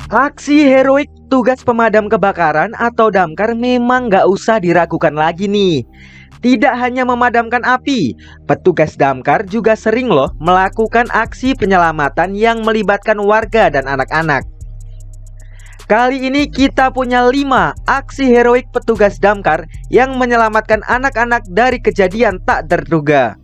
Aksi heroik tugas pemadam kebakaran atau damkar memang nggak usah diragukan lagi nih. Tidak hanya memadamkan api, petugas damkar juga sering loh melakukan aksi penyelamatan yang melibatkan warga dan anak-anak. Kali ini kita punya 5 aksi heroik petugas damkar yang menyelamatkan anak-anak dari kejadian tak terduga.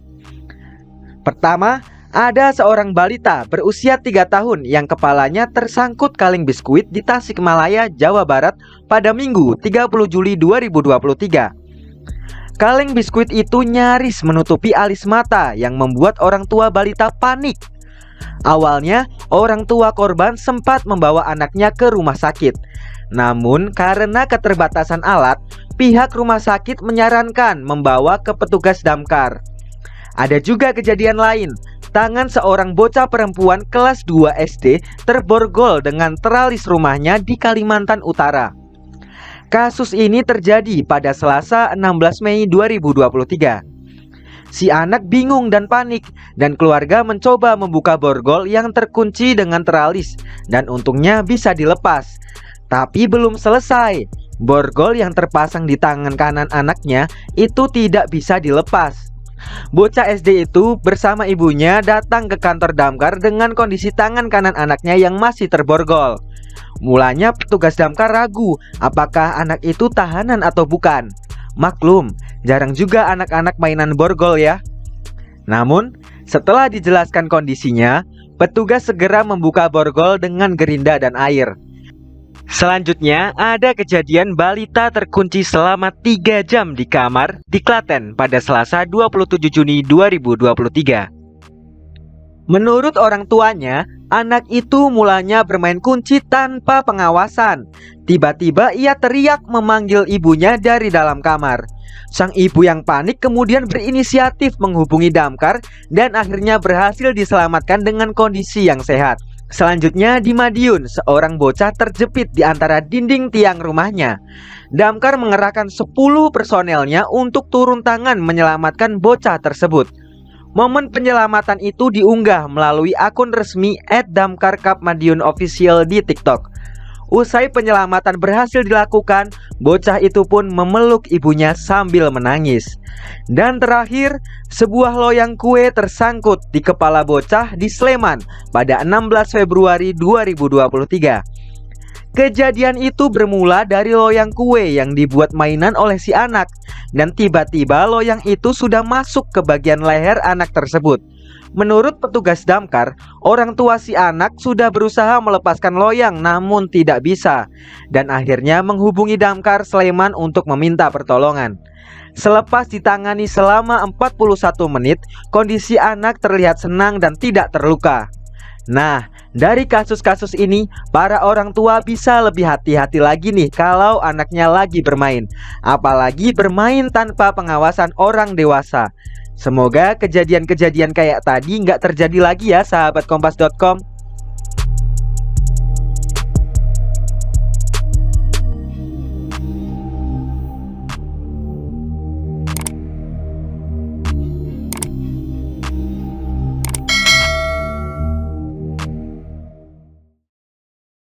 Pertama, ada seorang balita berusia 3 tahun yang kepalanya tersangkut kaleng biskuit di Tasikmalaya, Jawa Barat pada Minggu 30 Juli 2023. Kaleng biskuit itu nyaris menutupi alis mata yang membuat orang tua balita panik. Awalnya, orang tua korban sempat membawa anaknya ke rumah sakit. Namun, karena keterbatasan alat, pihak rumah sakit menyarankan membawa ke petugas damkar. Ada juga kejadian lain. Tangan seorang bocah perempuan kelas 2 SD terborgol dengan teralis rumahnya di Kalimantan Utara. Kasus ini terjadi pada Selasa 16 Mei 2023. Si anak bingung dan panik, dan keluarga mencoba membuka borgol yang terkunci dengan teralis, dan untungnya bisa dilepas. Tapi belum selesai, borgol yang terpasang di tangan kanan anaknya itu tidak bisa dilepas. Bocah SD itu bersama ibunya datang ke kantor damkar dengan kondisi tangan kanan anaknya yang masih terborgol. Mulanya petugas damkar ragu apakah anak itu tahanan atau bukan. Maklum, jarang juga anak-anak mainan borgol ya. Namun, setelah dijelaskan kondisinya, petugas segera membuka borgol dengan gerinda dan air. Selanjutnya, ada kejadian balita terkunci selama 3 jam di kamar di Klaten pada Selasa 27 Juni 2023. Menurut orang tuanya, anak itu mulanya bermain kunci tanpa pengawasan. Tiba-tiba ia teriak memanggil ibunya dari dalam kamar. Sang ibu yang panik kemudian berinisiatif menghubungi damkar dan akhirnya berhasil diselamatkan dengan kondisi yang sehat. Selanjutnya di Madiun, seorang bocah terjepit di antara dinding tiang rumahnya. Damkar mengerahkan 10 personelnya untuk turun tangan menyelamatkan bocah tersebut. Momen penyelamatan itu diunggah melalui akun resmi @damkarkapmadiunofficial di TikTok. Usai penyelamatan berhasil dilakukan, bocah itu pun memeluk ibunya sambil menangis. Dan terakhir, sebuah loyang kue tersangkut di kepala bocah di Sleman pada 16 Februari 2023. Kejadian itu bermula dari loyang kue yang dibuat mainan oleh si anak, dan tiba-tiba loyang itu sudah masuk ke bagian leher anak tersebut. Menurut petugas damkar, orang tua si anak sudah berusaha melepaskan loyang namun tidak bisa, dan akhirnya menghubungi damkar Sleman untuk meminta pertolongan. Selepas ditangani selama 41 menit, kondisi anak terlihat senang dan tidak terluka. Nah, dari kasus-kasus ini, para orang tua bisa lebih hati-hati lagi nih kalau anaknya lagi bermain. Apalagi bermain tanpa pengawasan orang dewasa. Semoga kejadian-kejadian kayak tadi nggak terjadi lagi ya sahabat Kompas.com.